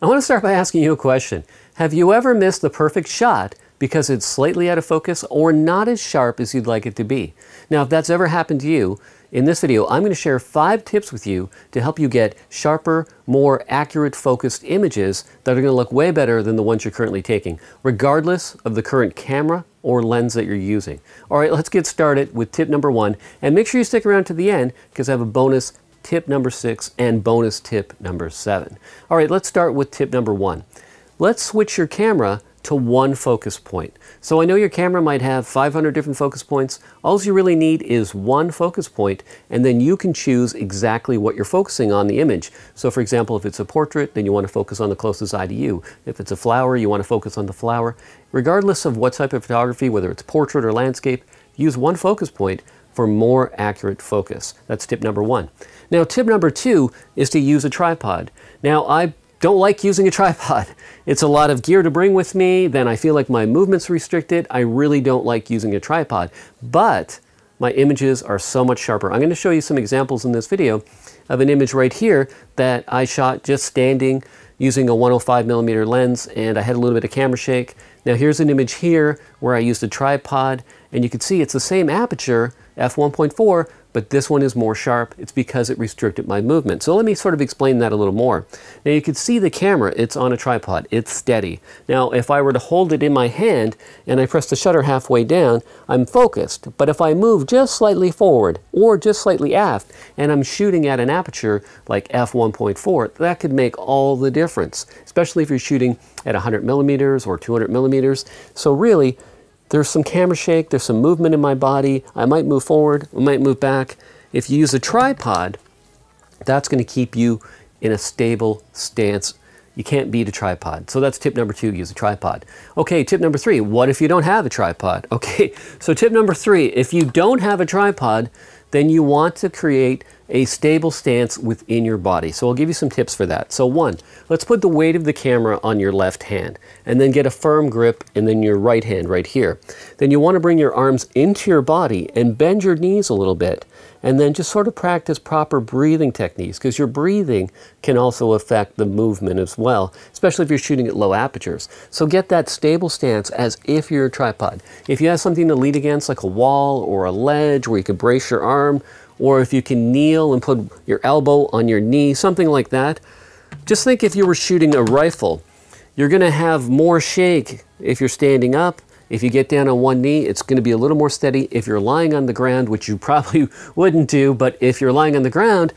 I want to start by asking you a question. Have you ever missed the perfect shot because it's slightly out of focus or not as sharp as you'd like it to be? Now, if that's ever happened to you, in this video, I'm going to share 5 tips with you to help you get sharper, more accurate focused images that are going to look way better than the ones you're currently taking, regardless of the current camera or lens that you're using. All right, let's get started with tip number 1, and make sure you stick around to the end because I have a bonus tip number 6 and bonus tip number 7. All right, let's start with tip number 1. Let's switch your camera to one focus point. So I know your camera might have 500 different focus points. All you really need is one focus point, and then you can choose exactly what you're focusing on the image. So for example, if it's a portrait, then you want to focus on the closest eye to you. If it's a flower, you want to focus on the flower. Regardless of what type of photography, whether it's portrait or landscape, use one focus point for more accurate focus. That's tip number 1. Now, tip number 2 is to use a tripod. Now, I don't like using a tripod. It's a lot of gear to bring with me, then I feel like my movement's restricted. I really don't like using a tripod, but my images are so much sharper. I'm going to show you some examples in this video of an image right here that I shot just standing using a 105mm lens, and I had a little bit of camera shake. Now here's an image here where I used a tripod, and you can see it's the same aperture, f1.4, but this one is more sharp. It's because it restricted my movement. So let me sort of explain that a little more. Now you can see the camera, it's on a tripod, it's steady. Now if I were to hold it in my hand and I press the shutter halfway down, I'm focused. But if I move just slightly forward or just slightly aft and I'm shooting at an aperture like f1.4, that could make all the difference, especially if you're shooting at 100mm or 200mm. So really, there's some camera shake, there's some movement in my body. I might move forward, I might move back. If you use a tripod, that's going to keep you in a stable stance. You can't beat a tripod. So that's tip number 2, use a tripod. Okay, tip number 3, what if you don't have a tripod? Okay, so tip number 3, if you don't have a tripod, then you want to create a stable stance within your body. So I'll give you some tips for that. So 1, let's put the weight of the camera on your left hand and then get a firm grip and then your right hand right here. Then you want to bring your arms into your body and bend your knees a little bit, and then just sort of practice proper breathing techniques, because your breathing can also affect the movement as well, especially if you're shooting at low apertures. So get that stable stance as if you're a tripod. If you have something to lean against like a wall or a ledge where you can brace your arm, or if you can kneel and put your elbow on your knee, something like that. Just think if you were shooting a rifle, you're going to have more shake if you're standing up. If you get down on one knee, it's going to be a little more steady. If you're lying on the ground, which you probably wouldn't do, but if you're lying on the ground,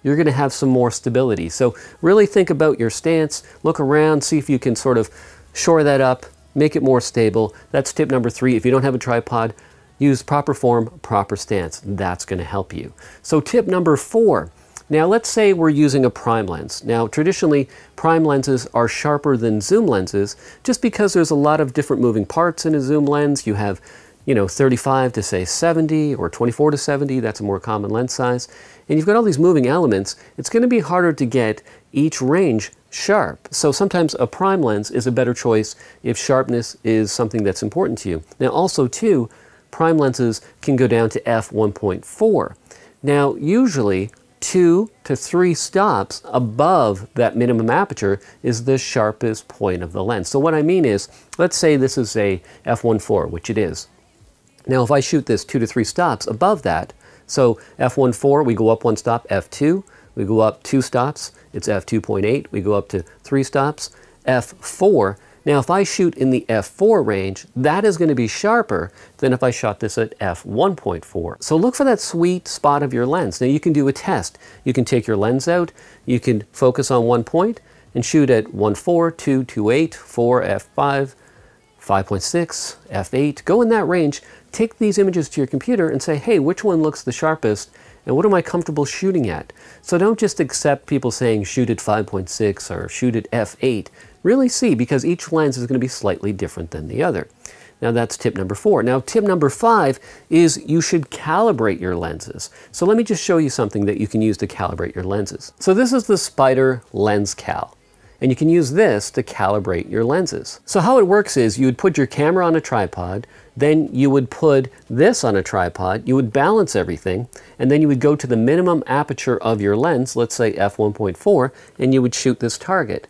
you're going to have some more stability. So really think about your stance, look around, see if you can sort of shore that up, make it more stable. That's tip number 3. If you don't have a tripod, use proper form, proper stance. That's going to help you. So tip number 4. Now let's say we're using a prime lens. Now traditionally, prime lenses are sharper than zoom lenses just because there's a lot of different moving parts in a zoom lens. You have, 35 to say 70 or 24 to 70. That's a more common lens size. And you've got all these moving elements. It's going to be harder to get each range sharp. So sometimes a prime lens is a better choice if sharpness is something that's important to you. Now also too, prime lenses can go down to f1.4. Now, usually 2 to 3 stops above that minimum aperture is the sharpest point of the lens. So what I mean is, let's say this is a f1.4, which it is. Now, if I shoot this 2 to 3 stops above that, so f1.4, we go up 1 stop, f2, we go up 2 stops, it's f2.8, we go up to 3 stops, f4. Now, if I shoot in the f4 range, that is going to be sharper than if I shot this at f1.4. So look for that sweet spot of your lens. Now, you can do a test. You can take your lens out, you can focus on one point and shoot at 1.4, 2.28, 4, f5, 5.6, f8. Go in that range, take these images to your computer and say, hey, which one looks the sharpest? And what am I comfortable shooting at? So don't just accept people saying shoot at 5.6 or shoot at f8. Really see, because each lens is going to be slightly different than the other. Now that's tip number 4. Now tip number 5 is you should calibrate your lenses. So let me just show you something that you can use to calibrate your lenses. So this is the Spider Lens Cal. And you can use this to calibrate your lenses. So how it works is you would put your camera on a tripod, then you would put this on a tripod, you would balance everything, and then you would go to the minimum aperture of your lens, let's say f1.4, and you would shoot this target.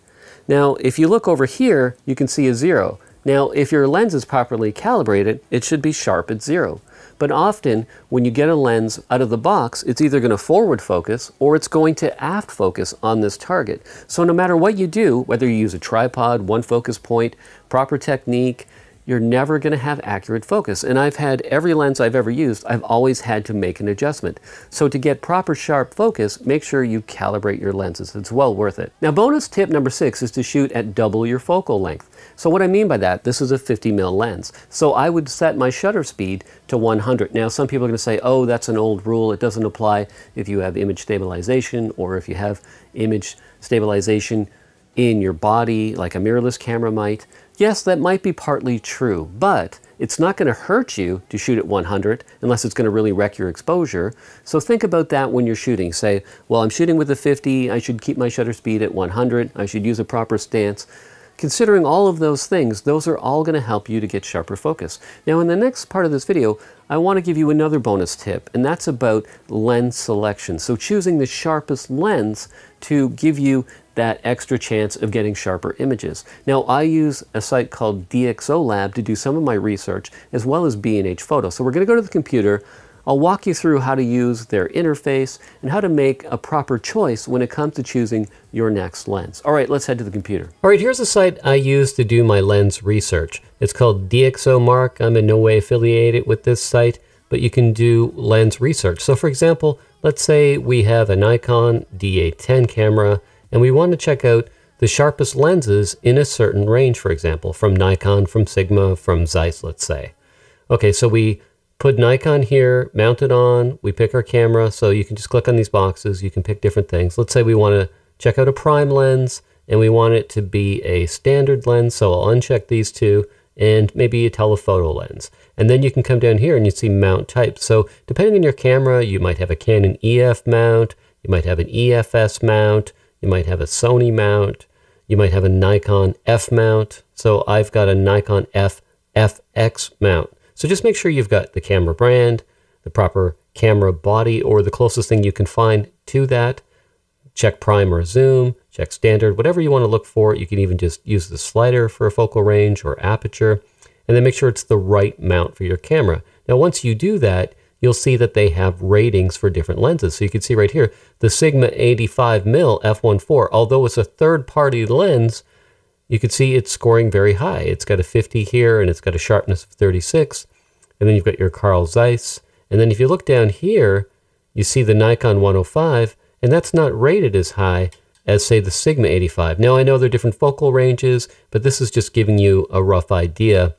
Now, if you look over here, you can see a 0. Now, if your lens is properly calibrated, it should be sharp at 0. But often, when you get a lens out of the box, it's either going to forward focus or it's going to aft focus on this target. So no matter what you do, whether you use a tripod, one focus point, proper technique, you're never going to have accurate focus. And I've had every lens I've ever used, I've always had to make an adjustment. So to get proper sharp focus, make sure you calibrate your lenses. It's well worth it. Now, bonus tip number 6 is to shoot at double your focal length. So what I mean by that, this is a 50mm lens. So I would set my shutter speed to 100. Now, some people are going to say, oh, that's an old rule. It doesn't apply if you have image stabilization or if you have image stabilization in your body like a mirrorless camera might. Yes, that might be partly true, but it's not going to hurt you to shoot at 100 unless it's going to really wreck your exposure. So think about that when you're shooting. Say, well, I'm shooting with a 50, I should keep my shutter speed at 100, I should use a proper stance. Considering all of those things, those are all going to help you to get sharper focus. Now, in the next part of this video, I want to give you another bonus tip, and that's about lens selection. So choosing the sharpest lens to give you that extra chance of getting sharper images. Now, I use a site called DxO Lab to do some of my research, as well as B&H Photo. So we're going to go to the computer. I'll walk you through how to use their interface and how to make a proper choice when it comes to choosing your next lens. All right, let's head to the computer. All right, here's a site I use to do my lens research. It's called DxOMark. I'm in no way affiliated with this site, but you can do lens research. So for example, let's say we have a Nikon D810 camera and we want to check out the sharpest lenses in a certain range, for example, from Nikon, from Sigma, from Zeiss, let's say. Okay, so we put Nikon here, mount it on, we pick our camera, so you can just click on these boxes, you can pick different things. Let's say we want to check out a prime lens, and we want it to be a standard lens, so I'll uncheck these two, and maybe a telephoto lens. And then you can come down here and you see mount type. So depending on your camera, you might have a Canon EF mount, you might have an EFS mount, you might have a Sony mount, you might have a Nikon F mount. So I've got a Nikon FX mount. So just make sure you've got the camera brand, the proper camera body, or the closest thing you can find to that. Check prime or zoom, check standard, whatever you want to look for. You can even just use the slider for a focal range or aperture, and then make sure it's the right mount for your camera. Now, once you do that, you'll see that they have ratings for different lenses. So you can see right here, the Sigma 85mm f1.4, although it's a third-party lens, you can see it's scoring very high. It's got a 50 here, and it's got a sharpness of 36. And then you've got your Carl Zeiss. And then if you look down here, you see the Nikon 105, and that's not rated as high as, say, the Sigma 85. Now, I know they're different focal ranges, but this is just giving you a rough idea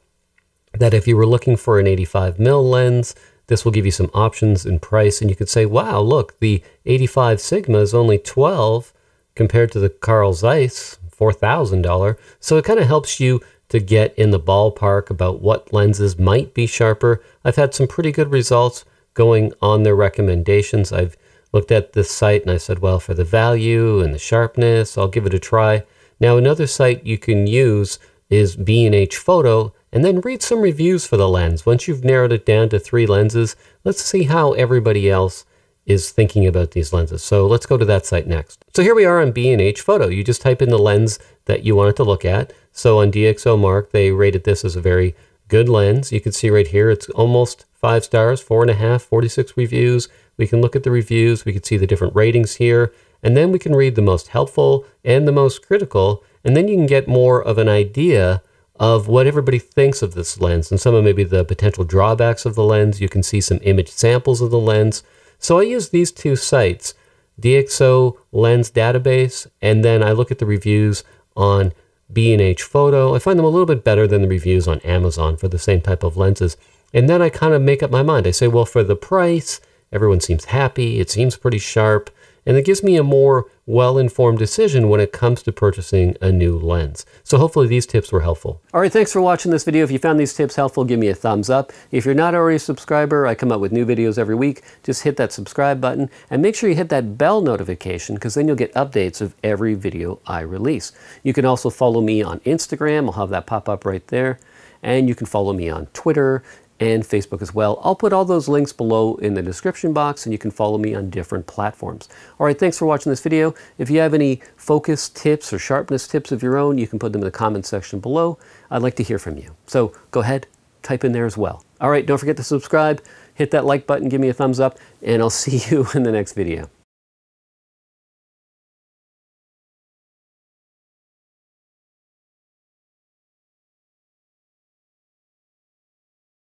that if you were looking for an 85mm lens, this will give you some options in price. And you could say, wow, look, the 85 Sigma is only 12 compared to the Carl Zeiss, $4,000. So it kind of helps you to get in the ballpark about what lenses might be sharper. I've had some pretty good results going on their recommendations. I've looked at this site and I said, well, for the value and the sharpness, I'll give it a try. Now, another site you can use is B&H Photo, and then read some reviews for the lens. Once you've narrowed it down to 3 lenses, let's see how everybody else is thinking about these lenses. So let's go to that site next. So here we are on B&H Photo. You just type in the lens that you wanted to look at. So on DxOMark, they rated this as a very good lens. You can see right here, it's almost 5 stars, 4.5, 46 reviews. We can look at the reviews. We can see the different ratings here. And then we can read the most helpful and the most critical. And then you can get more of an idea of what everybody thinks of this lens and some of maybe the potential drawbacks of the lens. You can see some image samples of the lens. So I use these 2 sites, DxO Lens Database, and then I look at the reviews on B&H Photo. I find them a little bit better than the reviews on Amazon for the same type of lenses. And then I kind of make up my mind. I say, well, for the price, everyone seems happy, it seems pretty sharp, and it gives me a more well-informed decision when it comes to purchasing a new lens. So hopefully these tips were helpful. All right, thanks for watching this video. If you found these tips helpful, give me a thumbs up. If you're not already a subscriber, I come out with new videos every week. Just hit that subscribe button and make sure you hit that bell notification, because then you'll get updates of every video I release. You can also follow me on Instagram. I'll have that pop up right there. And you can follow me on Twitter and Facebook as well. I'll put all those links below in the description box, and you can follow me on different platforms. All right, thanks for watching this video. If you have any focus tips or sharpness tips of your own, you can put them in the comments section below. I'd like to hear from you. So go ahead, type in there as well. All right, don't forget to subscribe, hit that like button, give me a thumbs up, and I'll see you in the next video.